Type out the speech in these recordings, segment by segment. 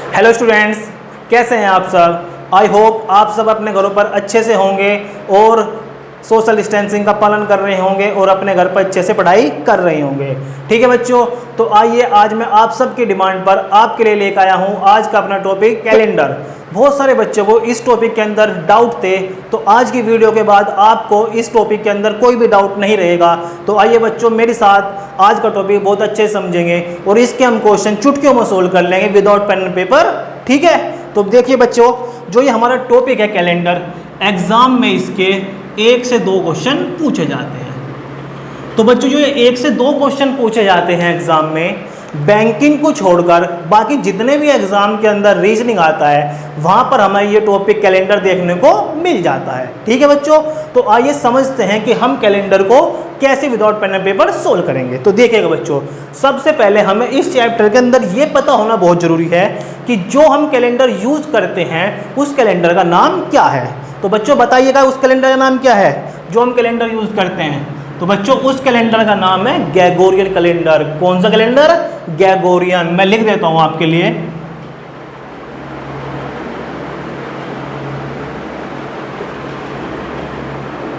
Hello students, कैसे हैं आप सब। आई होप आप सब अपने घरों पर अच्छे से होंगे और सोशल डिस्टेंसिंग का पालन कर रहे होंगे और अपने घर पर अच्छे से पढ़ाई कर रहे होंगे। ठीक है बच्चों, तो आइए आज मैं आप सबकी डिमांड पर आपके लिए लेकर आया हूं आज का अपना टॉपिक कैलेंडर। बहुत सारे बच्चों को इस टॉपिक के अंदर डाउट थे, तो आज की वीडियो के बाद आपको इस टॉपिक के अंदर कोई भी डाउट नहीं रहेगा। तो आइए बच्चों मेरे साथ आज का टॉपिक बहुत अच्छे से समझेंगे और इसके हम क्वेश्चन चुटकियों में सोल्व कर लेंगे विदाउट पेन एंड पेपर। ठीक है, तो देखिए बच्चों, जो ये हमारा टॉपिक है कैलेंडर, एग्जाम में इसके 1 से 2 क्वेश्चन पूछे जाते हैं। तो बच्चों जो ये 1 से 2 क्वेश्चन पूछे जाते हैं एग्जाम में, बैंकिंग को छोड़कर बाकी जितने भी एग्जाम के अंदर रीजनिंग आता है वहां पर हमें ये टॉपिक कैलेंडर देखने को मिल जाता है। ठीक है बच्चों, तो आइए समझते हैं कि हम कैलेंडर को कैसे without pen and paper solve करेंगे। तो देखिएगा बच्चों, सबसे पहले हमें इस चैप्टर के अंदर ये पता होना बहुत जरूरी है कि जो हम कैलेंडर यूज करते हैं उस कैलेंडर का नाम क्या है। तो बच्चों बताइएगा उस कैलेंडर का नाम क्या है जो हम कैलेंडर यूज करते हैं। तो बच्चों उस कैलेंडर का नाम है ग्रेगोरियन कैलेंडर। कौन सा कैलेंडर? ग्रेगोरियन। मैं लिख देता हूं आपके लिए।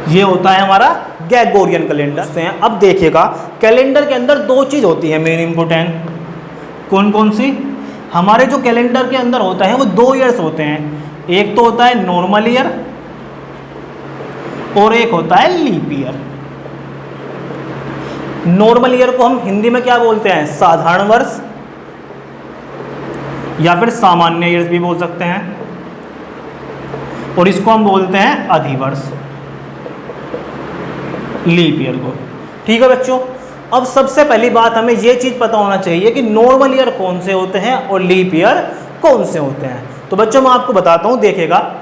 ये होता है हमारा ग्रेगोरियन कैलेंडर। अब देखिएगा, कैलेंडर के अंदर 2 चीज होती है मेन इंपोर्टेंट। कौन कौन सी? हमारे जो कैलेंडर के अंदर होता है वो 2 ईयर्स होते हैं। एक तो होता है नॉर्मल ईयर और एक होता है लीप ईयर। नॉर्मल ईयर को हम हिंदी में क्या बोलते हैं? साधारण वर्ष, या फिर सामान्य ईयर भी बोल सकते हैं, और इसको हम बोलते हैं अधिवर्ष, लीप ईयर को। ठीक है बच्चों, अब सबसे पहली बात हमें यह चीज पता होना चाहिए कि नॉर्मल ईयर कौन से होते हैं और लीप ईयर कौन से होते हैं। तो बच्चों मैं आपको बताता हूं, देखिएगा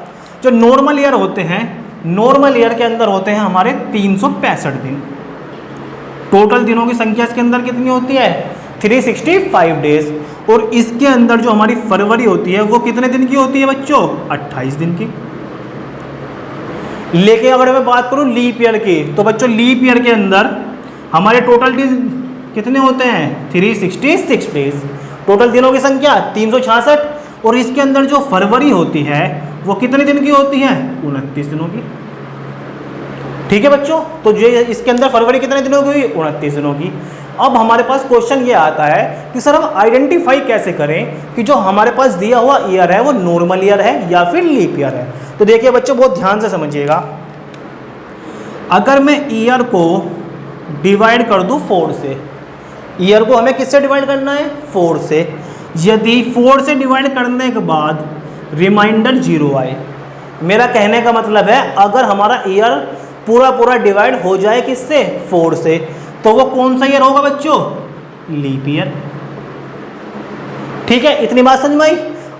जो नॉर्मल ईयर होते हैं, नॉर्मल ईयर के अंदर होते हैं हमारे 365 दिन। टोटल दिनों की संख्या इसके अंदर कितनी होती है? 365 डेज। और इसके अंदर जो हमारी फरवरी होती है वो कितने दिन की होती है बच्चों? 28 दिन की। लेकिन अगर मैं बात करूं लीप ईयर की, तो बच्चों लीप ईयर के अंदर हमारे टोटल डेज कितने होते हैं? 366 डेज। टोटल दिनों की संख्या 366, और इसके अंदर जो फरवरी होती है वो कितने दिन की होती है? 29 दिनों की। ठीक है बच्चों, तो जो इसके अंदर फरवरी कितने दिनों की हुई? 29 दिनों की। अब हमारे पास क्वेश्चन ये आता है कि सर हम आइडेंटिफाई कैसे करें कि जो हमारे पास दिया हुआ ईयर है वो नॉर्मल ईयर है या फिर लीप ईयर है। तो देखिए बच्चों बहुत ध्यान से समझिएगा, अगर मैं ईयर को डिवाइड कर दूं 4 से, ईयर को हमें किससे डिवाइड करना है? 4 से। यदि 4 से डिवाइड करने के बाद रिमाइंडर 0 आए, मेरा कहने का मतलब है अगर हमारा ईयर पूरा डिवाइड हो जाए किससे? 4 से, तो वो कौन सा ईयर होगा बच्चों? Leap year. ठीक है, इतनी बात समझ में आई।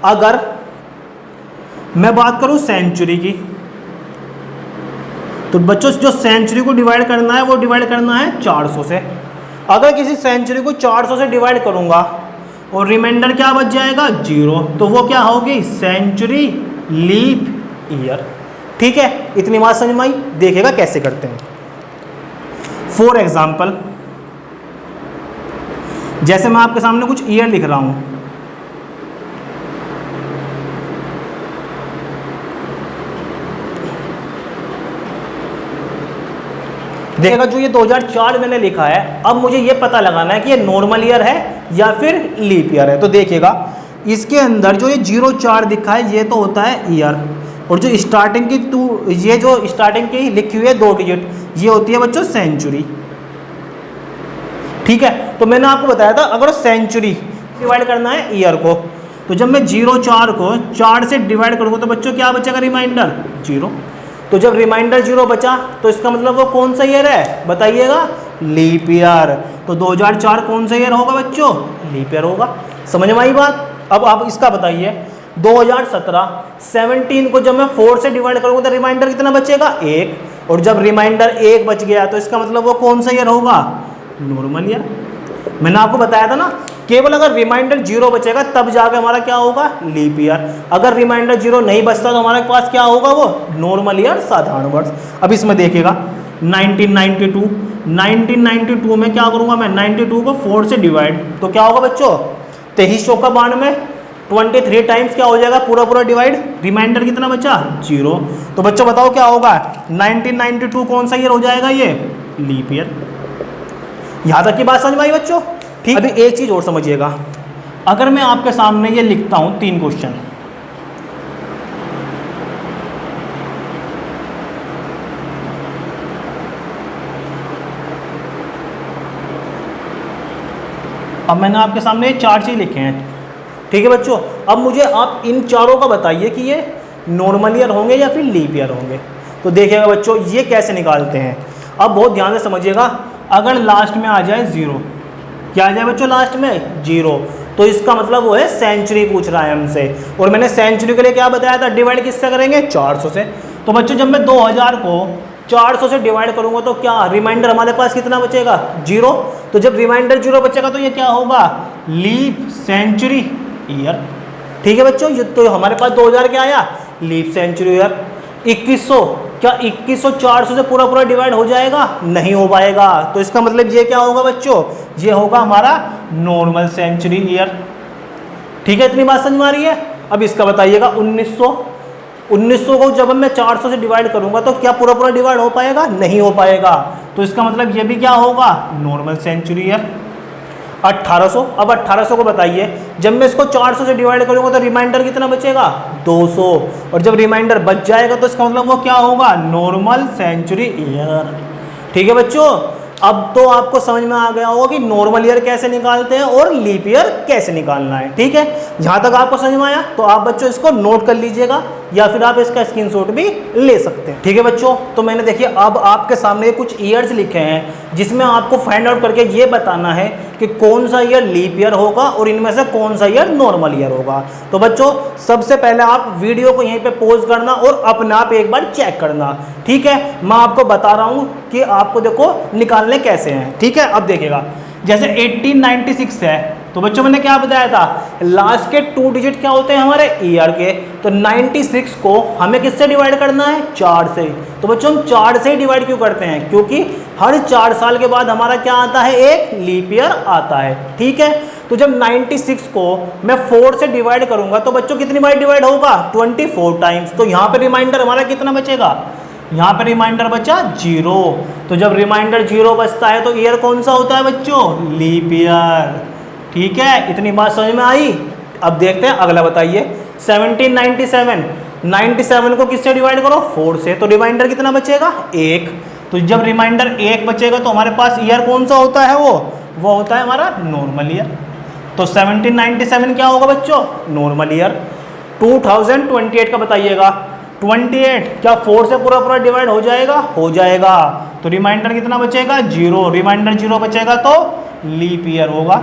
अगर मैं बात करूं सेंचुरी की, तो बच्चों जो सेंचुरी को डिवाइड करना है वो डिवाइड करना है 400 से। अगर किसी सेंचुरी को 400 से डिवाइड करूंगा और रिमाइंडर क्या बच जाएगा? 0, तो वो क्या होगी? Century leap year. ठीक है, इतनी बात समझ में आई। देखिएगा कैसे करते हैं। फॉर एग्जाम्पल, जैसे मैं आपके सामने कुछ ईयर लिख रहा हूं, देखिएगा जो ये 2004 मैंने लिखा है, अब मुझे ये पता लगाना है कि ये नॉर्मल ईयर है या फिर लीप ईयर है। तो देखिएगा इसके अंदर जो ये 04 दिखा है ये तो होता है ईयर, और जो स्टार्टिंग की ये जो स्टार्टिंग की लिखी हुई है 2 डिजिट, ये होती है बच्चों सेंचुरी। ठीक है, तो मैंने आपको बताया था अगर सेंचुरी डिवाइड करना है ईयर को, तो जब मैं 04 को 4 से डिवाइड करूंगा तो बच्चों क्या बचेगा? रिमाइंडर 0। तो जब रिमाइंडर 0 बचा तो इसका मतलब वो कौन सा ईयर है? बताइएगा। Leap year. तो 2004 कौन सा ईयर होगा बच्चों? लीप ईयर होगा। समझ में आई बात? अब आप इसका बताइए, 2017 को जब मैं 4 से डिवाइड करूंगा तो रिमाइंडर कितना बचेगा? 1, और जब रिमाइंडर 1 बच गया तो इसका मतलब वो कौन सा ईयर होगा? Normal year. मैंने आपको बताया था ना, केवल अगर रिमाइंडर 0 बचेगा तब जाके हमारा क्या होगा? Leap year. अगर रिमाइंडर 0 नहीं बचता तो हमारे पास क्या होगा? वो नॉर्मल ईयर, साधारण वर्ष। अब इसमें देखिएगा 1992 में क्या करूंगा मैं? 92 को 4 से डिवाइड, तो क्या होगा बच्चों? 23 चौका 92, 23 टाइम्स क्या हो जाएगा पूरा पूरा डिवाइड, रिमाइंडर कितना बचा 0। तो बच्चों बताओ क्या होगा, 1992 कौन सा ईयर हो जाएगा, ये लीप ईयर। यहां तक की बात समझ में आई बच्चों, ठीक। अभी एक चीज और समझिएगा, अगर मैं आपके सामने ये लिखता हूं 3 क्वेश्चन, अब मैंने आपके सामने 4 चीज लिखे हैं, ठीक है बच्चों। अब मुझे आप इन चारों का बताइए कि ये नॉर्मल ईयर होंगे या फिर लीप ईयर होंगे। तो देखिएगा बच्चों ये कैसे निकालते हैं, अब बहुत ध्यान से समझिएगा। अगर लास्ट में आ जाए 0, क्या आ जाए बच्चों लास्ट में 0, तो इसका मतलब वो है सेंचुरी पूछ रहा है हमसे। और मैंने सेंचुरी के लिए क्या बताया था, डिवाइड किससे करेंगे 400 से। तो बच्चों जब मैं 2000 को 400 से डिवाइड करूंगा तो क्या रिमाइंडर हमारे पास कितना बचेगा 0। तो जब रिमाइंडर 0 बचेगा तो ये क्या होगा, लीप सेंचुरी ईयर, ठीक है बच्चों। ये तो हमारे पास 2000 क्या आया, लीप सेंचुरी ईयर। 2100, क्या 2100 400 से पूरा पूरा डिवाइड हो जाएगा, नहीं हो पाएगा। तो इसका मतलब ये क्या होगा बच्चों, ये होगा हमारा नॉर्मल सेंचुरी ईयर, ठीक है। इतनी बात समझ में आ रही है। अब इसका बताइएगा 1900 को जब मैं 400 से डिवाइड करूंगा तो क्या पूरा पूरा डिवाइड हो पाएगा, नहीं हो पाएगा। तो इसका मतलब ये भी क्या होगा, नॉर्मल सेंचुरी ईयर। 1800, अब 1800 को बताइए, जब मैं इसको 400 से डिवाइड करूंगा तो रिमाइंडर कितना बचेगा 200, और जब रिमाइंडर बच जाएगा तो इसका मतलब वो क्या होगा, नॉर्मल सेंचुरी ईयर, ठीक है बच्चों। अब तो आपको समझ में आ गया होगा कि नॉर्मल ईयर कैसे निकालते हैं और लीप ईयर कैसे निकालना है, ठीक है। जहां तक आपको समझ में आया तो आप बच्चों इसको नोट कर लीजिएगा या फिर आप इसका स्क्रीनशॉट भी ले सकते हैं, ठीक है बच्चों। तो मैंने देखिए अब आपके सामने कुछ ईयर्स लिखे हैं जिसमें आपको फाइंड आउट करके ये बताना है कि कौन सा ईयर लीप ईयर होगा और इनमें से कौन सा ईयर नॉर्मल ईयर होगा। तो बच्चों सबसे पहले आप वीडियो को यहीं पे पॉज करना और अपने आप एक बार चेक करना, ठीक है। मैं आपको बता रहा हूं कि आपको देखो निकालने कैसे हैं, ठीक है। अब देखिएगा जैसे 1896 है तो बच्चों मैंने क्या बताया था, लास्ट के 2 डिजिट क्या होते हैं हमारे ईयर के। तो 96 को हमें किससे डिवाइड करना है, 4 से। तो बच्चों हम 4 से ही डिवाइड क्यों करते हैं, क्योंकि हर 4 साल के बाद हमारा क्या आता है, एक लीप ईयर आता है, ठीक है। तो जब 96 को मैं 4 से डिवाइड करूंगा तो बच्चों कितनी बार डिवाइड होगा, 24 टाइम्स। तो यहाँ पे रिमाइंडर हमारा कितना बचेगा, यहाँ पे रिमाइंडर बचा 0। तो जब रिमाइंडर 0 बचता है तो ईयर कौन सा होता है बच्चों, लीप ईयर, ठीक है। इतनी बात समझ में आई। अब देखते हैं अगला बताइए 1797, 97 को किससे डिवाइड करो 4 से, तो रिमाइंडर कितना बचेगा 1। तो जब रिमाइंडर 1 बचेगा तो हमारे पास ईयर कौन सा होता है, वो होता है हमारा नॉर्मल ईयर। तो 1797 क्या होगा बच्चों, नॉर्मल ईयर। 2028 का बताइएगा, 28 क्या 4 से पूरा पूरा डिवाइड हो जाएगा, हो जाएगा। तो रिमाइंडर कितना बचेगा 0, रिमाइंडर 0 बचेगा तो लीप ईयर होगा।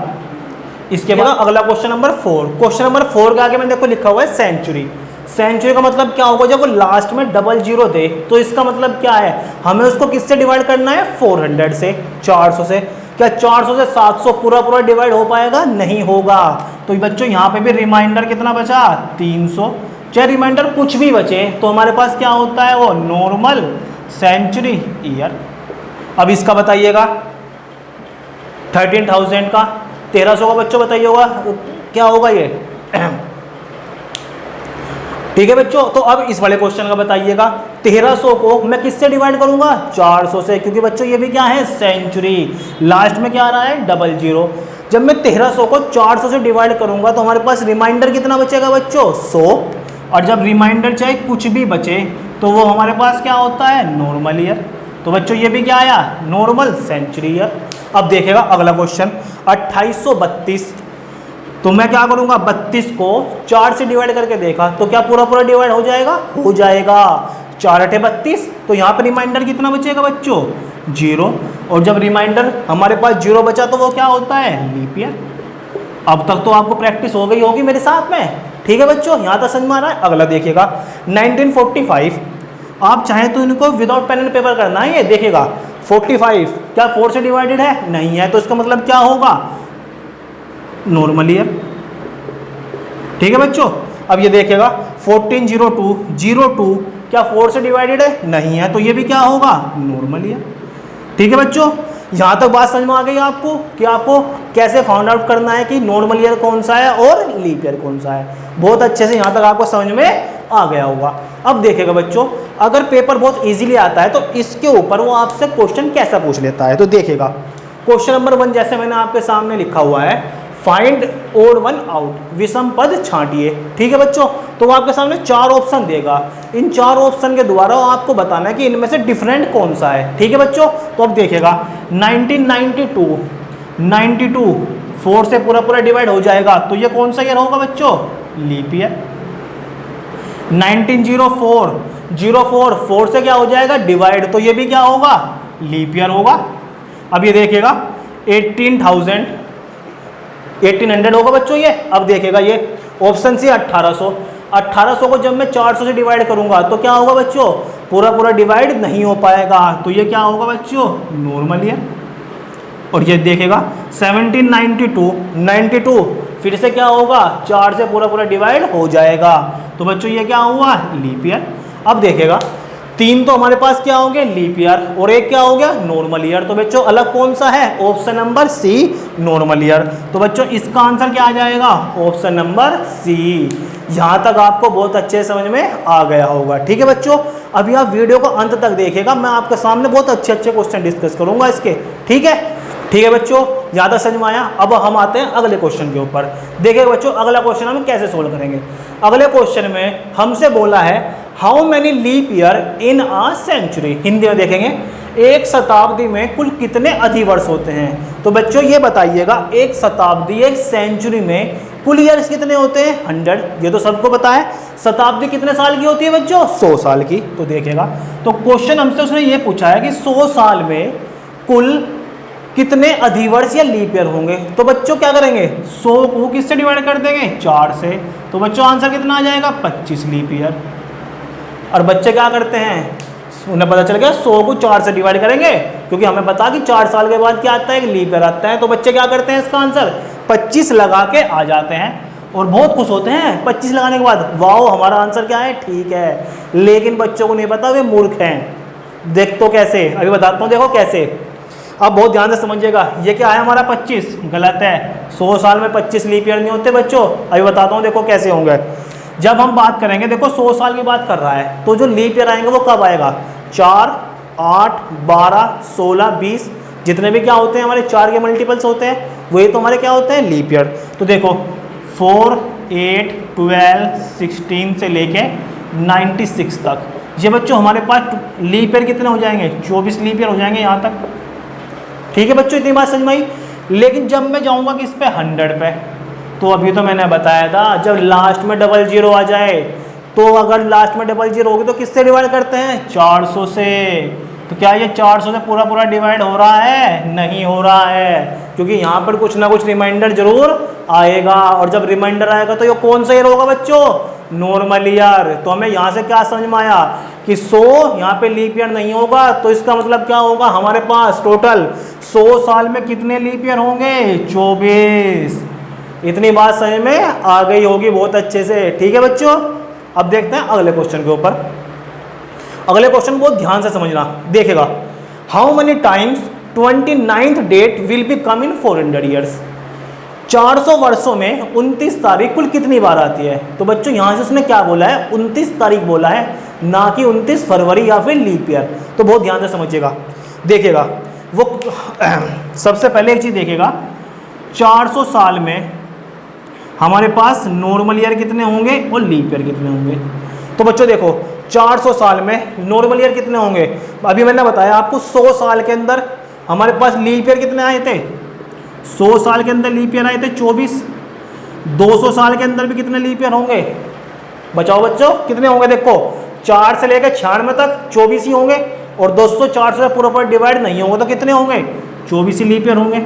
इसके बाद अगला क्वेश्चन नंबर 4, क्वेश्चन नंबर 4 के आगे मैंने देखो लिखा हुआ है सेंचुरी। सेंचुरी का मतलब क्या होगा, जब वो लास्ट में डबल 0 दे तो इसका मतलब क्या है, हमें उसको किससे डिवाइड करना है, 400 से, 400 से। क्या 400 से 700 पूरा पूरा डिवाइड हो पाएगा, नहीं होगा। तो बच्चों यहाँ पे भी रिमाइंडर कितना बचा 300। चाहे रिमाइंडर कुछ भी बचे तो हमारे पास क्या होता है, वो नॉर्मल सेंचुरी ईयर। अब इसका बताइएगा 13,000 का, 1300 का बच्चों बताइए होगा क्या होगा ये, ठीक है बच्चों। तो अब इस वाले क्वेश्चन का बताइएगा 1300 को मैं किससे डिवाइड करूंगा, 400 से, क्योंकि बच्चों ये भी क्या है सेंचुरी, लास्ट में क्या आ रहा है डबल 0। जब मैं 1300 को 400 से डिवाइड करूंगा तो हमारे पास रिमाइंडर कितना बचेगा बच्चों 100। और जब रिमाइंडर चाहे कुछ भी बचे तो वो हमारे पास क्या होता है, नॉर्मल ईयर। तो बच्चों ये भी क्या आया, नॉर्मल सेंचुरी ईयर। अब देखेगा अगला क्वेश्चन 2832, तो मैं क्या करूंगा 32 को 4 से डिवाइड करके देखा तो क्या पूरा पूरा डिवाइड हो जाएगा, हो जाएगा। 4 8 32, तो यहाँ पर रिमाइंडर कितना बचेगा बच्चों 0। और जब रिमाइंडर हमारे पास 0 बचा तो वो क्या होता है, लीप ईयर। अब तक तो आपको प्रैक्टिस हो गई होगी मेरे साथ में, ठीक है बच्चों, यहाँ तक समझ में आ रहा है। अगला देखिएगा 1945, आप चाहें तो इनको विदाउट पेन एंड पेपर करना है। ये देखिएगा 45 क्या 4 से डिवाइडेड है, नहीं है, तो इसका मतलब क्या होगा, नॉर्मल ईयर, ठीक है बच्चों। अब ये देखिएगा 1402 क्या 4 से डिवाइडेड है, नहीं है, तो ये भी क्या होगा, नॉर्मल ईयर, ठीक है बच्चों। यहाँ तक बात समझ में आ गई आपको कि आपको कैसे फाउंड आउट करना है कि नॉर्मल ईयर कौन सा है और लीप ईयर कौन सा है। बहुत अच्छे से यहाँ तक आपको समझ में आ गया होगा। अब देखिएगा बच्चों, अगर पेपर बहुत इजीली आता है तो इसके ऊपर वो आपसे क्वेश्चन कैसा पूछ लेता है। तो देखिएगा क्वेश्चन नंबर 1 जैसे मैंने आपके सामने लिखा हुआ है, फाइंड ओड वन आउट, विषम पद छांटिए। ठीक है बच्चों, तो वो आपके सामने 4 ऑप्शन देगा। इन 4 ऑप्शन के द्वारा आपको बताना है कि इनमें से डिफरेंट कौन सा है। ठीक है बच्चों, तो अब देखिएगा 1992 4 से पूरा पूरा डिवाइड हो जाएगा, तो ये कौन सा ईयर होगा बच्चों? Leap year. 1904 4 से क्या हो जाएगा? डिवाइड, तो ये भी क्या होगा? लीप ईयर होगा। अब ये देखिएगा 1800 होगा बच्चों ये। अब देखिएगा ये ऑप्शन सी 1800 को जब मैं 400 से डिवाइड करूंगा तो क्या होगा बच्चों? पूरा पूरा डिवाइड नहीं हो पाएगा, तो ये क्या होगा बच्चों? Normal year. और ये देखिएगा 1792 फिर से क्या होगा? 4 से पूरा पूरा डिवाइड हो जाएगा, तो बच्चों ये क्या हुआ? Leap year. अब देखिएगा 3 तो हमारे पास क्या हो गया? लीप ईयर, और एक क्या हो गया? Normal year. तो बच्चों अलग कौन सा है? Option number C, normal year. तो बच्चों इसका आंसर क्या आ जाएगा? Option number C. यहाँ तक आपको बहुत अच्छे समझ में आ गया होगा। ठीक है बच्चों, अभी आप वीडियो को अंत तक देखिएगा, मैं आपके सामने बहुत अच्छे क्वेश्चन डिस्कस करूंगा इसके। ठीक है बच्चों, ज़्यादा समझ में आया। अब हम आते हैं अगले क्वेश्चन के ऊपर। देखिए बच्चों अगला क्वेश्चन हम कैसे सोल्व करेंगे। अगले क्वेश्चन में हमसे बोला है how many leap year in a century. Hindi में देखेंगे एक शताब्दी में कुल कितने अधिवर्ष होते हैं। तो बच्चों ये बताइएगा एक शताब्दी, एक सेंचुरी में कुल ईयर्स कितने होते हैं? 100। ये तो सबको पता है। शताब्दी कितने साल की होती है बच्चों? 100 साल की। तो देखिएगा तो क्वेश्चन हमसे उसने ये पूछा है कि 100 साल में कुल कितने अधिवर्ष या लीप ईयर होंगे। तो बच्चों क्या करेंगे? 100 को किससे डिवाइड कर देंगे? 4 से। तो बच्चों आंसर कितना आ जाएगा? 25 लीप ईयर। और बच्चे क्या करते हैं? उन्हें पता चल गया 100 को 4 से डिवाइड करेंगे, क्योंकि हमें पता कि 4 साल के बाद क्या आता है? लीप ईयर आता है। तो बच्चे क्या करते हैं? इसका आंसर 25 लगा के आ जाते हैं और बहुत खुश होते हैं 25 लगाने के बाद, वाओ हमारा आंसर क्या है? ठीक है। लेकिन बच्चों को नहीं पता, वे मूर्ख हैं। देख तो कैसे, अभी बताता हूँ, देखो कैसे। अब बहुत ध्यान से समझिएगा, ये क्या है हमारा? 25 गलत है। 100 साल में 25 लीप ईयर नहीं होते बच्चों। अभी बताता हूँ, देखो कैसे होंगे। जब हम बात करेंगे, देखो 100 साल की बात कर रहा है, तो जो लीप ईयर आएंगे वो कब आएगा? 4, 8, 12, 16, 20, जितने भी क्या होते हैं हमारे 4 के मल्टीपल्स होते हैं, वही तो हमारे क्या होते हैं? Leap year. तो देखो 4, 8, 12, 16 से लेके 96 तक, ये बच्चों हमारे पास लीप ईयर कितने हो जाएंगे? 24 लीप ईयर हो जाएंगे यहाँ तक। ठीक है बच्चों, इतनी बात समझ में आई। लेकिन जब मैं जाऊंगा किस पे? 100 पे, तो अभी तो मैंने बताया था जब लास्ट में 00 आ जाए, तो अगर लास्ट में 00 होगी तो किससे डिवाइड करते हैं? 400 से। तो क्या ये 400 से पूरा पूरा डिवाइड हो रहा है? नहीं हो रहा है, क्योंकि यहाँ पर कुछ ना कुछ रिमाइंडर जरूर आएगा, और जब रिमाइंडर आएगा तो ये कौन सा ईयर होगा बच्चों? Normal year. तो हमें यहाँ से क्या समझ में आया कि 100 यहाँ पे लीप ईयर नहीं होगा, तो इसका मतलब क्या होगा? हमारे पास टोटल 100 साल में कितने लीप ईयर होंगे? 24। इतनी बात समझ में आ गई होगी बहुत अच्छे से। ठीक है बच्चों, अब देखते हैं अगले क्वेश्चन के ऊपर। अगले क्वेश्चन बहुत ध्यान से समझना। देखिएगा how many times 29th date will be come in 400 years. 400 वर्षों में 29 तारीख कुल कितनी बार आती है। तो बच्चों यहाँ से उसने क्या बोला है? 29 तारीख बोला है, ना कि 29 फरवरी या फिर लीप ईयर। तो बहुत ध्यान से समझिएगा। देखिएगा वो सबसे पहले एक चीज़ देखिएगा, 400 साल में हमारे पास नॉर्मल ईयर कितने होंगे और लीप ईयर कितने होंगे। तो बच्चों देखो 400 साल में नॉर्मल ईयर कितने होंगे? अभी मैंने बताया आपको 100 साल के अंदर हमारे पास लीप ईयर कितने आए थे? 100 साल के अंदर लीप ईयर आए थे 24। 200 साल के अंदर भी कितने लीप ईयर होंगे? बचाओ बच्चों कितने होंगे? देखो 4 से लेकर 96 तक 24 ही होंगे, और 200 400 से पूरा पूरा डिवाइड नहीं होंगे तो कितने होंगे? 24 ही लीप ईयर होंगे।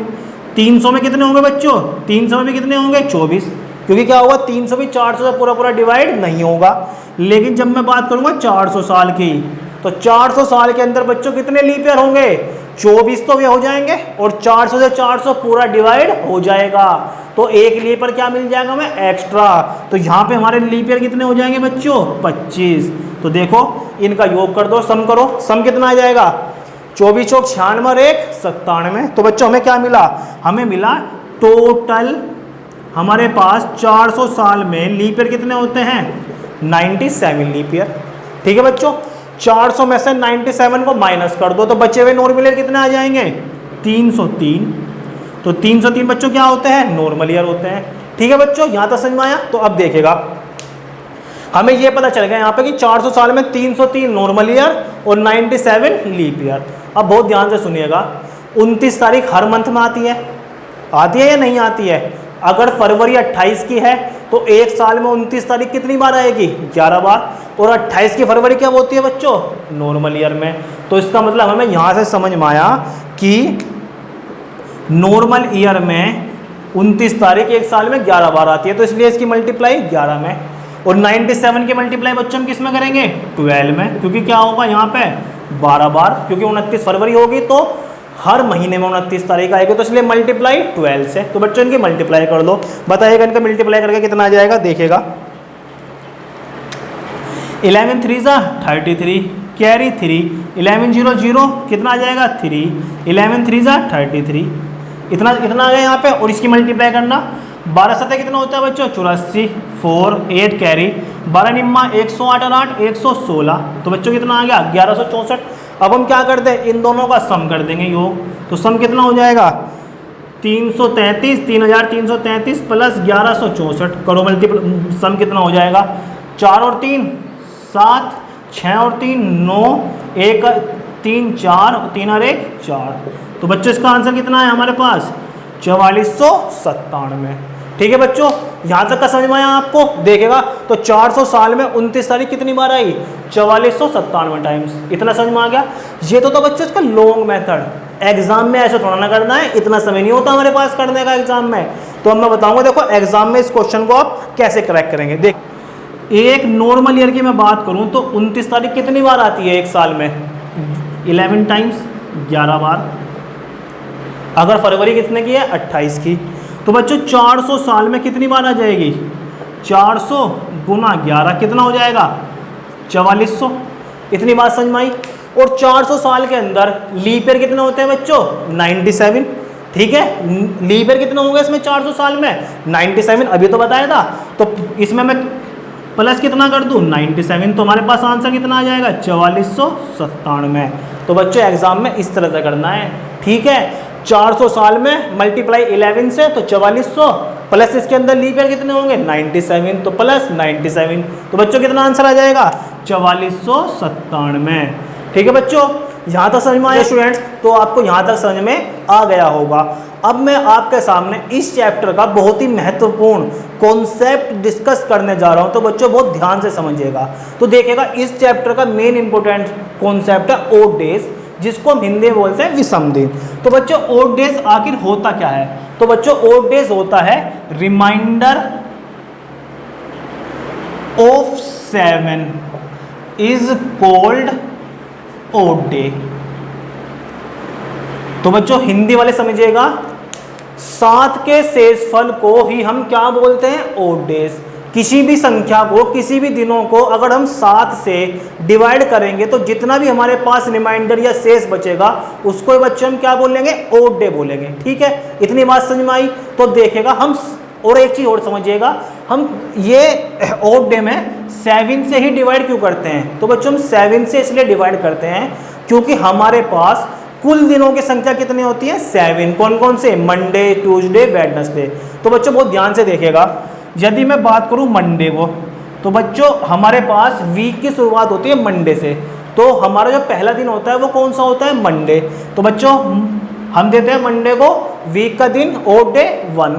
300 में कितने होंगे बच्चों? 300 में भी कितने होंगे? 24, क्योंकि क्या होगा? 300 भी 400 से पूरा पूरा डिवाइड नहीं होगा। लेकिन जब मैं बात करूंगा 400 साल की, तो 400 साल के अंदर बच्चों कितने लीप ईयर होंगे? 24 तो भी हो जाएंगे, और 400 से 400 पूरा डिवाइड हो जाएगा, तो एक लीप ईयर क्या मिल जाएगा हमें? एक्स्ट्रा। तो यहाँ पे हमारे लीप ईयर कितने हो जाएंगे बच्चों? 25। तो देखो इनका योग कर दो, सम करो, सम कितना आ जाएगा? 24 चौक 96 और 1 97। तो बच्चों हमें क्या मिला, हमें मिला टोटल हमारे पास 400 साल में लीप ईयर कितने होते हैं, 97 लीप ईयर। ठीक है बच्चों, 400 में से 97 को माइनस कर दो तो बचे हुए नॉर्मल ईयर कितने आ जाएंगे, 303। तो 303 बच्चों क्या होते हैं, नॉर्मल ईयर होते हैं। ठीक है बच्चों, यहां तक समझ में आया। तो अब देखेगा हमें ये पता चल गया यहाँ पे कि 400 साल में 303 नॉर्मल ईयर और 97 लीप ईयर। अब बहुत ध्यान से सुनिएगा, 29 तारीख हर मंथ में आती है या नहीं आती है? अगर फरवरी 28 की है तो एक साल में 29 तारीख कितनी बार आएगी, 11 बार। और 28 की फरवरी क्या होती है बच्चों, नॉर्मल ईयर में। तो इसका मतलब हमें यहाँ से समझ में आया कि नॉर्मल ईयर में 29 तारीख एक साल में 11 बार आती है, तो इसलिए इसकी मल्टीप्लाई 11 में। और 97 की मल्टीप्लाई बच्चों हम किस में करेंगे, 12 में, क्योंकि क्या होगा यहाँ पे 12 बार, क्योंकि 29 फरवरी होगी तो हर महीने में 29 तारीख आएगी, तो इसलिए मल्टीप्लाई 12 से। तो बच्चों इनकी मल्टीप्लाई कर दो, बताइएगा इनका मल्टीप्लाई करके कितना आ जाएगा, देखिएगा 11 3 33 कैरी 3, 11 0 0 कितना आ जाएगा 3, 11 3 33, इतना आ गया यहाँ पे। और इसकी मल्टीप्लाई करना 12 7 कितना होता है बच्चों, 84, 4 8 कैरी, 12 निम्मा 108 और 8 116। तो बच्चों कितना आ गया 1164। अब हम क्या करते हैं, इन दोनों का सम कर देंगे योग। तो सम कितना हो जाएगा 333, 3333 प्लस 1164 करो मल्टीप्लाई, सम कितना हो जाएगा 4 और 3 7, 6 और 3 9, 1 3 4, 3 और 1 4। तो बच्चों इसका आंसर कितना है हमारे पास 4497। ठीक है बच्चों, यहाँ तक का समझ में आया आपको, देखेगा तो 400 साल में 29 तारीख कितनी बार आई, 4497 टाइम्स। इतना समझ में आ गया। ये तो बच्चों इसका लॉन्ग मेथड, एग्जाम में ऐसे थोड़ा ना करना है, इतना समय नहीं होता हमारे पास करने का एग्जाम में। तो अब मैं बताऊंगा, देखो एग्जाम में इस क्वेश्चन को आप कैसे क्रैक करेंगे। देख, एक नॉर्मल ईयर की मैं बात करूं तो 29 तारीख कितनी बार आती है एक साल में, 11 टाइम्स 11 बार। अगर फरवरी कितने की है 28 की, तो बच्चों 400 साल में कितनी बार आ जाएगी, 400 गुना 11 कितना हो जाएगा 4400। इतनी बात समझ में आई। और 400 साल के अंदर लीप ईयर कितने होते हैं बच्चों, 97। ठीक है, लीप ईयर कितना होगा इसमें 400 साल में 97, अभी तो बताया था। तो इसमें मैं प्लस कितना कर दूं 97, तो हमारे पास आंसर कितना आ जाएगा 4497। तो बच्चों एग्जाम में इस तरह से करना है। ठीक है, 400 साल में मल्टीप्लाई 11 से तो 4400 प्लस इसके अंदर लीप ईयर कितने होंगे 97, तो प्लस 97। तो बच्चों कितना आंसर आ जाएगा 4497। ठीक है बच्चों, यहाँ तक समझ में आया स्टूडेंट्स? तो आपको यहाँ तक समझ में आ गया होगा। अब मैं आपके सामने इस चैप्टर का बहुत ही महत्वपूर्ण कॉन्सेप्ट डिस्कस करने जा रहा हूँ, तो बच्चों बहुत ध्यान से समझिएगा। तो देखिएगा, इस चैप्टर का मेन इंपॉर्टेंट कॉन्सेप्ट है ओड डेज, जिसको हम हिंदी में बोलते हैं विषम दिन। तो बच्चों ओड डेज आखिर होता क्या है? तो बच्चों ओड डेज होता है remainder of 7 is called odd day. तो बच्चों हिंदी वाले समझिएगा, 7 के शेषफल को ही हम क्या बोलते हैं, ओड डेज। किसी भी संख्या को, किसी भी दिनों को अगर हम 7 से डिवाइड करेंगे तो जितना भी हमारे पास रिमाइंडर या शेष बचेगा उसको बच्चों हम क्या बोलेंगे, ओड डे बोलेंगे। ठीक है, इतनी बात समझ में आई। तो देखेगा हम, और एक चीज और समझिएगा, हम ये ओड डे में 7 से ही डिवाइड क्यों करते हैं? तो बच्चों हम 7 से इसलिए डिवाइड करते हैं क्योंकि हमारे पास कुल दिनों की संख्या कितनी होती है 7। कौन कौन से, मंडे ट्यूसडे वेडनेसडे। तो बच्चों बहुत ध्यान से देखिएगा, यदि मैं बात करूं मंडे को, तो बच्चों हमारे पास वीक की शुरुआत होती है मंडे से। तो हमारा जो पहला दिन होता है वो कौन सा होता है, मंडे। तो बच्चों हम देते हैं मंडे को वीक का दिन, ओड डे 1।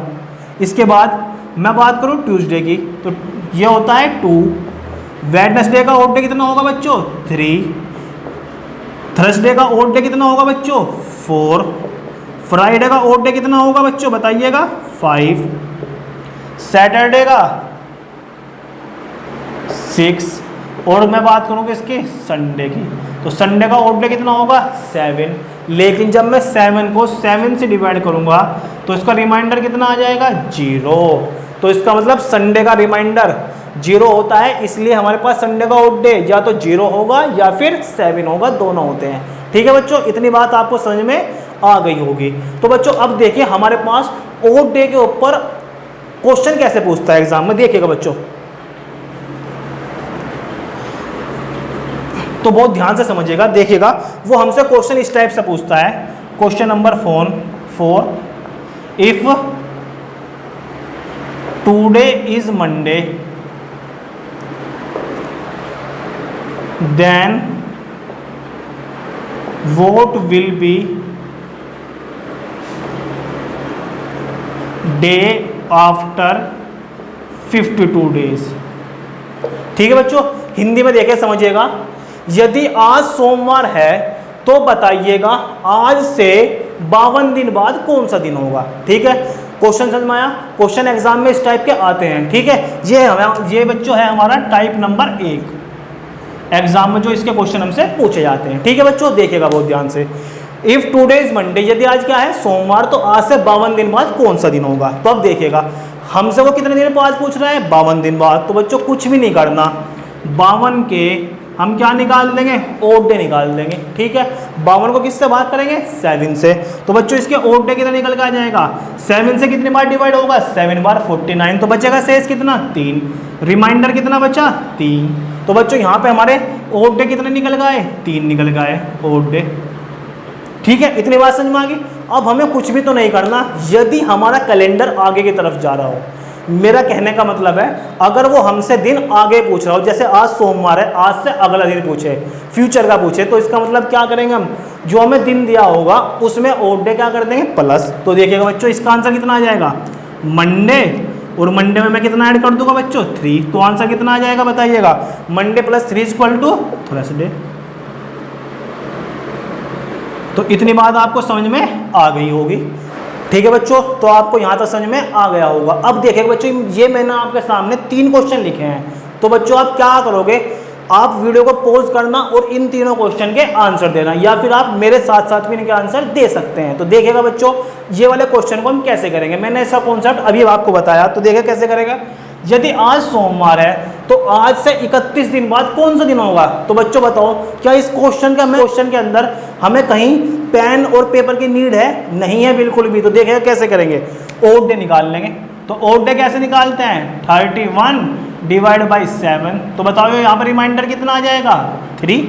इसके बाद मैं बात करूं ट्यूसडे की, तो ये होता है 2। वेडनेसडे का ओड डे कितना होगा बच्चों 3। थर्सडे का ओड डे कितना होगा बच्चों 4। फ्राइडे का ओड डे कितना होगा बच्चों बताइएगा 5। सैटरडे का 6। और मैं बात करूँगा इसके संडे की, तो संडे का ओड डे कितना होगा 7। लेकिन जब मैं 7 को 7 से डिवाइड करूँगा तो इसका रिमाइंडर कितना आ जाएगा 0। तो इसका मतलब संडे का रिमाइंडर 0 होता है, इसलिए हमारे पास संडे का ऑड डे या तो 0 होगा या फिर 7 होगा, दोनों होते हैं। ठीक है बच्चों, इतनी बात आपको समझ में आ गई होगी। तो बच्चों अब देखिए हमारे पास ऑड डे के ऊपर क्वेश्चन कैसे पूछता है एग्जाम में, देखिएगा बच्चों। तो बहुत ध्यान से समझिएगा, देखिएगा वो हमसे क्वेश्चन इस टाइप से पूछता है। Question number 4, if today is Monday then what will be day after 52 days. ठीक है बच्चों, हिंदी में देखिए समझिएगा, यदि आज सोमवार है तो बताइएगा आज से 52 दिन बाद कौन सा दिन होगा। ठीक है, क्वेश्चन समझ में आया। क्वेश्चन एग्जाम में इस टाइप के आते हैं। ठीक है, ये बच्चों है हमारा टाइप नंबर 1 एग्जाम में जो इसके क्वेश्चन हमसे पूछे जाते हैं। ठीक है बच्चों, देखिएगा बहुत ध्यान से। इफ टुडे इज मंडे, यदि आज क्या है सोमवार, तो आज से 52 दिन बाद कौन सा दिन होगा। तो अब देखिएगा हमसे वो कितने दिन बाद पूछ रहा है, 52 दिन बाद। तो बच्चों कुछ भी नहीं करना, 52 के हम क्या निकाल देंगे, ऑड डे निकाल देंगे। ठीक है, 52 को किससे भाग करेंगे, 7 से। तो बच्चों इसके ऑड डे कितना निकल के आ जाएगा, 7 से कितनी बार डिवाइड होगा, 7 बार 49। तो बचेगा शेष कितना, 3। रिमाइंडर कितना बचा, 3। तो बच्चों यहाँ पे हमारे ऑड डे कितने निकल गए, 3 निकल गए ऑड डे। ठीक है, इतनी बात समझ में आ गई। अब हमें कुछ भी तो नहीं करना, यदि हमारा कैलेंडर आगे की तरफ जा रहा हो। मेरा कहने का मतलब है अगर वो हमसे दिन आगे पूछ रहा हो, जैसे आज सोमवार है, आज से अगला दिन पूछे, फ्यूचर का पूछे, तो इसका मतलब क्या करेंगे हम, जो हमें दिन दिया होगा उसमें ऑड डे क्या कर देंगे, प्लस। तो देखिएगा बच्चों इसका आंसर कितना आ जाएगा, मंडे, और मंडे में मैं कितना ऐड कर दूंगा बच्चों, 3। तो आंसर कितना आ जाएगा बताइएगा, Monday plus 3 equal to Thursday. तो इतनी बात आपको समझ में आ गई होगी। ठीक है बच्चों, तो आपको यहाँ तक समझ में आ गया होगा। अब देखिए बच्चों, ये मैंने आपके सामने 3 क्वेश्चन लिखे हैं। तो बच्चों आप क्या करोगे, आप वीडियो को पॉज करना और इन तीनों क्वेश्चन के आंसर देना, या फिर आप मेरे साथ साथ भी इनके आंसर दे सकते हैं। तो देखिएगा बच्चों ये वाले क्वेश्चन को हम कैसे करेंगे, मैंने इसका कॉन्सेप्ट अभी आपको बताया। तो देखिए कैसे करेगा, यदि आज सोमवार है तो आज से 31 दिन बाद कौन सा दिन होगा। तो बच्चों बताओ क्या इस क्वेश्चन के अंदर हमें कहीं पेन और पेपर की नीड है, नहीं है बिल्कुल भी। तो देखिएगा कैसे करेंगे, ऑड डे निकाल लेंगे। तो ऑड डे कैसे निकालते हैं, 31 डिवाइड बाई 7। तो बताओ यहाँ पर रिमाइंडर कितना आ जाएगा, 3।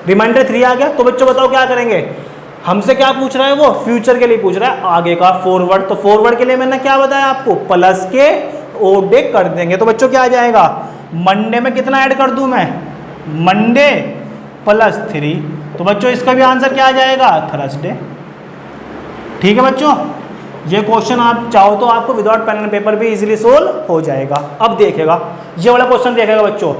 रिमाइंडर 3 आ गया। तो बच्चों बताओ क्या करेंगे, हमसे क्या पूछ रहा है वो, फ्यूचर के लिए पूछ रहा है, आगे का फॉरवर्ड। तो फॉरवर्ड के लिए मैंने क्या बताया आपको, प्लस के ऑड डे कर देंगे। तो बच्चों क्या आ जाएगा, मंडे में कितना ऐड कर दूं मैं, मंडे प्लस 3। तो बच्चों इसका भी आंसर क्या आ जाएगा, थर्सडे। ठीक है बच्चों, ये क्वेश्चन आप चाहो तो आपको विदाउट पेन एंड पेपर भी इजीली सोल्व हो जाएगा। अब देखेगा ये वाला क्वेश्चन, देखेगा बच्चों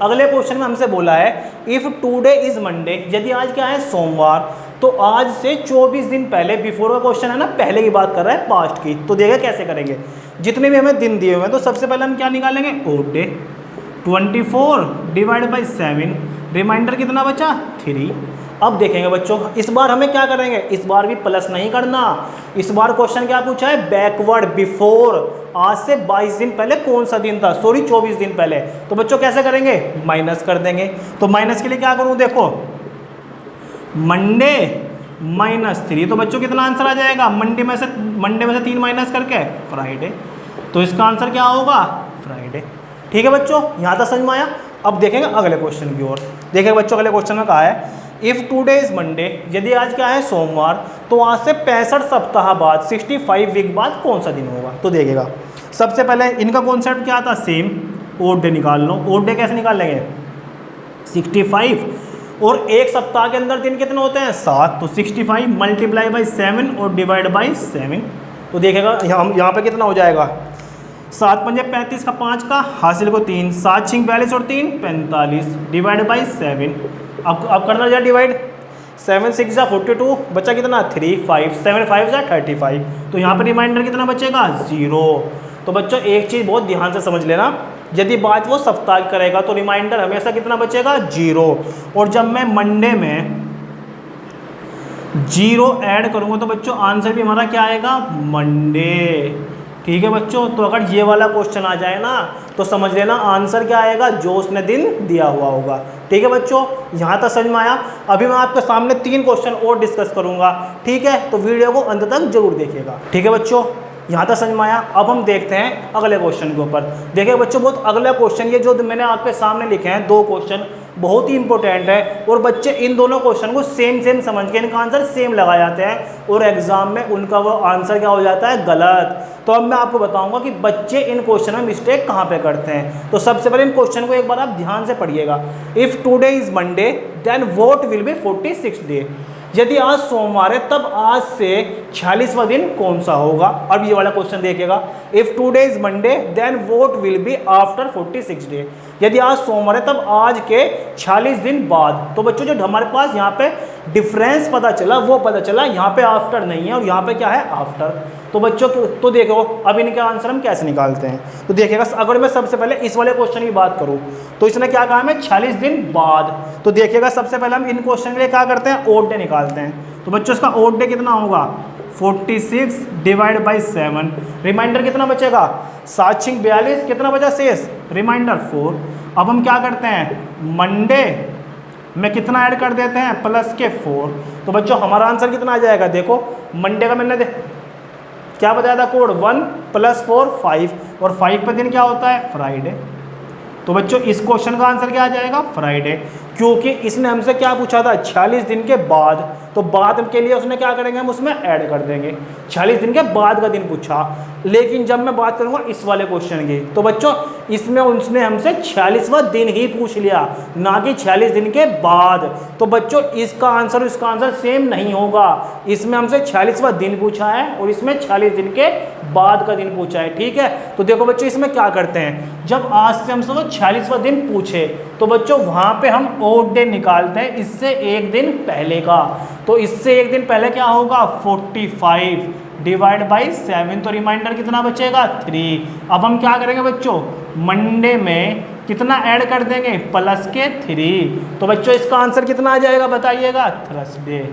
अगले क्वेश्चन में हमसे बोला है इफ टुडे इज मंडे, यदि आज क्या है सोमवार, तो आज से 24 दिन पहले, बिफोर का क्वेश्चन है ना, पहले की बात कर रहा है, पास्ट की। तो देखा कैसे करेंगे, जितने भी हमें दिन दिए हुए हैं तो सबसे पहले हम क्या निकालेंगे, odd day. 24 divide by 7, remainder कितना बचा, 3। अब देखेंगे बच्चों इस बार हमें क्या करेंगे, इस बार भी प्लस नहीं करना। इस बार क्वेश्चन क्या पूछा है, बैकवर्ड, बिफोर, आज से 22 दिन पहले कौन सा दिन था, सॉरी 24 दिन पहले। तो बच्चों कैसे करेंगे, माइनस कर देंगे। तो माइनस के लिए क्या करूं, देखो मंडे माइनस 3। तो बच्चों कितना आंसर आ जाएगा, मंडे में से 3 माइनस करके फ्राइडे। तो इसका आंसर क्या होगा, फ्राइडे। ठीक है बच्चों, यहाँ तक समझ में आया। अब देखेंगे अगले क्वेश्चन की ओर। देखिए बच्चों अगले क्वेश्चन में कहा है इफ़ टुडे इज मंडे, यदि आज क्या है सोमवार, तो आज से 65 सप्ताह बाद, 65 वीक बाद कौन सा दिन होगा। तो देखिएगा सबसे पहले इनका कॉन्सेप्ट क्या था, सेम, ऑड डे निकाल लो। ऑड डे कैसे निकाल लेंगे, 65, और एक सप्ताह के अंदर दिन कितने होते हैं, 7। तो 65 मल्टीप्लाई बाई 7 और डिवाइड बाई 7। तो देखिएगा यहाँ पे कितना हो जाएगा, 7 पंजे 35 का 5 का हासिल को 3, 7 छिंग 42 और 3 45 डिवाइड बाई 7। अब करना जाए डिवाइड, 7 6 जा 42, बचा कितना 3 5, 7 5 जा 35। तो यहाँ पर रिमाइंडर कितना बचेगा, 0। तो बच्चों एक चीज़ बहुत ध्यान से समझ लेना, यदि बात वो सप्ताह की करेगा तो रिमाइंडर हमेशा कितना बचेगा, 0। और जब मैं मंडे में 0 ऐड करूँगा तो बच्चों आंसर भी हमारा क्या आएगा, मंडे। ठीक है बच्चों, तो अगर ये वाला क्वेश्चन आ जाए ना तो समझ लेना आंसर क्या आएगा, जो उसने दिन दिया हुआ होगा। ठीक है बच्चों, यहाँ तक समझ में आया। अभी मैं आपके सामने 3 क्वेश्चन और डिस्कस करूंगा, ठीक है, तो वीडियो को अंत तक जरूर देखिएगा। ठीक है बच्चों, यहाँ तक समझ में आया। अब हम देखते हैं अगले क्वेश्चन के ऊपर। देखिए बच्चों, बहुत अगला क्वेश्चन ये जो मैंने आपके सामने लिखे हैं 2 क्वेश्चन बहुत ही इंपॉर्टेंट है, और बच्चे इन दोनों क्वेश्चन को सेम समझ के इनका आंसर सेम लगाए जाते हैं और एग्जाम में उनका वो आंसर क्या हो जाता है, गलत। तो अब मैं आपको बताऊंगा कि बच्चे इन क्वेश्चन में मिस्टेक कहाँ पे करते हैं। तो सबसे पहले इन क्वेश्चन को एक बार आप ध्यान से पढ़िएगा। If today is Monday then what will be 46 day. यदि आज सोमवार है तब आज से 46वां दिन कौन सा होगा। अब ये वाला क्वेश्चन देखिएगा, if today is Monday then what will be after 46 day. यदि आज सोमवार है तब आज के 46 दिन बाद। तो बच्चों जो हमारे पास यहाँ पे डिफरेंस पता चला वो पता चला, यहाँ पे आफ्टर नहीं है और यहाँ पे क्या है, आफ्टर। तो बच्चों तो देखो अब इनका आंसर हम कैसे निकालते हैं। तो देखिएगा, अगर मैं सबसे पहले इस वाले क्वेश्चन की बात करूँ तो इसने क्या कहा है, 46 दिन बाद। तो देखिएगा सबसे पहले हम इन क्वेश्चन के लिए क्या करते हैं, ओड डे निकालते हैं। तो बच्चों इसका ओड डे कितना होगा, 46 डिवाइड बाई 7। रिमाइंडर कितना बचेगा, 7 42, कितना बचा शेष, रिमाइंडर 4। अब हम क्या करते हैं, मंडे में कितना ऐड कर देते हैं, प्लस के 4। तो बच्चों हमारा आंसर कितना आ जाएगा, देखो मंडे का मैंने क्या बताया था कोड, 1 + 4 5, और 5 पे दिन क्या होता है, फ्राइडे। तो बच्चों इस क्वेश्चन का आंसर क्या आ जाएगा, फ्राइडे, क्योंकि इसने हमसे क्या पूछा था, 46 दिन के बाद। तो बाद के लिए उसने क्या करेंगे, हम उसमें ऐड कर देंगे। 46 दिन के बाद का दिन पूछा, लेकिन जब मैं बात करूंगा इस वाले क्वेश्चन की, तो बच्चों इसमें उसने हमसे 46वां दिन ही पूछ लिया, ना कि 46 दिन के बाद। तो बच्चों इसका आंसर और इसका आंसर सेम नहीं होगा। इसमें हमसे 46वां दिन पूछा है और इसमें 46 दिन के बाद का दिन पूछा है। ठीक है, तो देखो बच्चों इसमें क्या करते हैं, जब आज से हमसे 46वां दिन पूछे तो बच्चों वहां पे हम ओड डे निकालते हैं इससे एक दिन पहले का। तो इससे एक दिन पहले क्या होगा, 45 डिवाइड बाई 7। तो रिमाइंडर कितना बचेगा, 3। अब हम क्या करेंगे बच्चों, मंडे में कितना ऐड कर देंगे, प्लस के 3। तो बच्चों इसका आंसर कितना आ जाएगा बताइएगा, थर्सडे।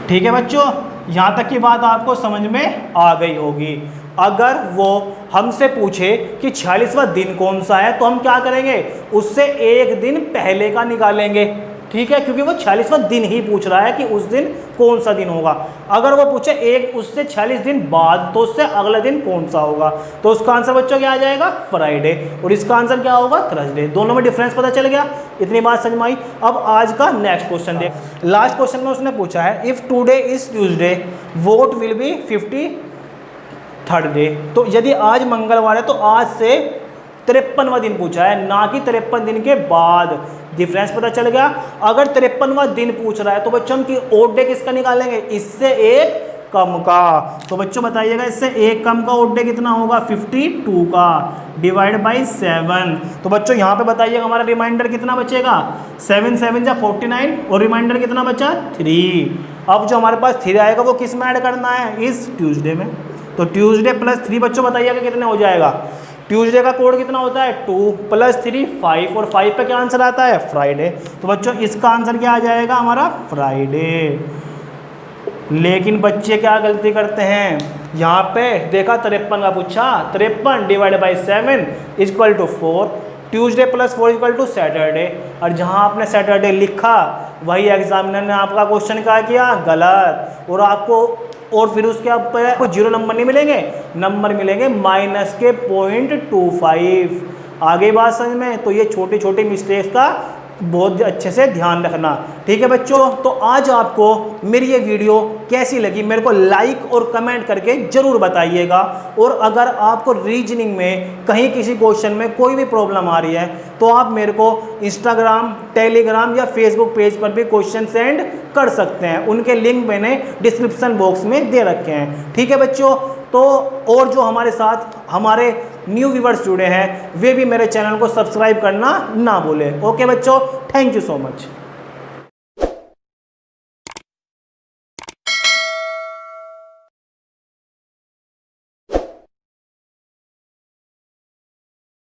ठीक है बच्चों, यहाँ तक की बात आपको समझ में आ गई होगी। अगर वो हमसे पूछे कि 46वां दिन कौन सा है तो हम क्या करेंगे, उससे एक दिन पहले का निकालेंगे। ठीक है, क्योंकि वो 46वां दिन ही पूछ रहा है कि उस दिन कौन सा दिन होगा। अगर वो पूछे एक उससे 46 दिन बाद तो उससे अगला दिन कौन सा होगा, तो उसका आंसर बच्चों क्या आ जाएगा, फ्राइडे, और इसका आंसर क्या होगा, थर्सडे। दोनों में डिफरेंस पता चल गया, इतनी बात समझ में आई। अब आज का नेक्स्ट क्वेश्चन देख। लास्ट क्वेश्चन में उसने पूछा है if today is Tuesday what will B 53rd day. तो यदि आज मंगलवार है तो आज से 53वां दिन पूछा है, ना कि 53 दिन के बाद। डिफरेंस पता चल गया। अगर 53वां दिन पूछ रहा है तो बच्चों हम की ओड डे किसका निकालेंगे, इससे एक कम का। तो बच्चों बताइएगा इससे एक कम का ओड डे कितना होगा, 52 का डिवाइड बाई 7। तो बच्चों यहाँ पे बताइएगा हमारा रिमाइंडर कितना बचेगा, 7 7 जा 49, और रिमाइंडर कितना बचा, 3। अब जो हमारे पास 3 आएगा वो किस में ऐड करना है, इस ट्यूसडे में। तो ट्यूसडे प्लस 3 बच्चों बताइएगा कितने हो जाएगा। ट्यूसडे का कोड कितना होता है, 2 + 3 5, और 5 पे क्या आंसर आता है, फ्राइडे। तो बच्चों इसका आंसर क्या आ जाएगा हमारा, फ्राइडे। लेकिन बच्चे क्या गलती करते हैं, यहाँ पे देखा 53 का पूछा, 53 divide by 7 = 4। Tuesday plus 4 = Saturday, और जहाँ आपने सैटरडे लिखा वही एग्जामिनर ने आपका क्वेश्चन क्या किया, गलत। और आपको और फिर उसके ऊपर कोई 0 नंबर नहीं मिलेंगे, नंबर मिलेंगे -के.25। आगे बात समझ में। तो ये छोटी छोटी मिस्टेक्स का बहुत अच्छे से ध्यान रखना। ठीक है बच्चों, तो आज आपको मेरी ये वीडियो कैसी लगी मेरे को लाइक और कमेंट करके ज़रूर बताइएगा। और अगर आपको रीजनिंग में कहीं किसी क्वेश्चन में कोई भी प्रॉब्लम आ रही है तो आप मेरे को इंस्टाग्राम, टेलीग्राम या फेसबुक पेज पर भी क्वेश्चन सेंड कर सकते हैं। उनके लिंक मैंने डिस्क्रिप्शन बॉक्स में दे रखे हैं। ठीक है बच्चों, तो और जो हमारे साथ हमारे न्यू व्यूवर्स जुड़े हैं वे भी मेरे चैनल को सब्सक्राइब करना ना भूलें। ओके बच्चों, थैंक यू सो मच।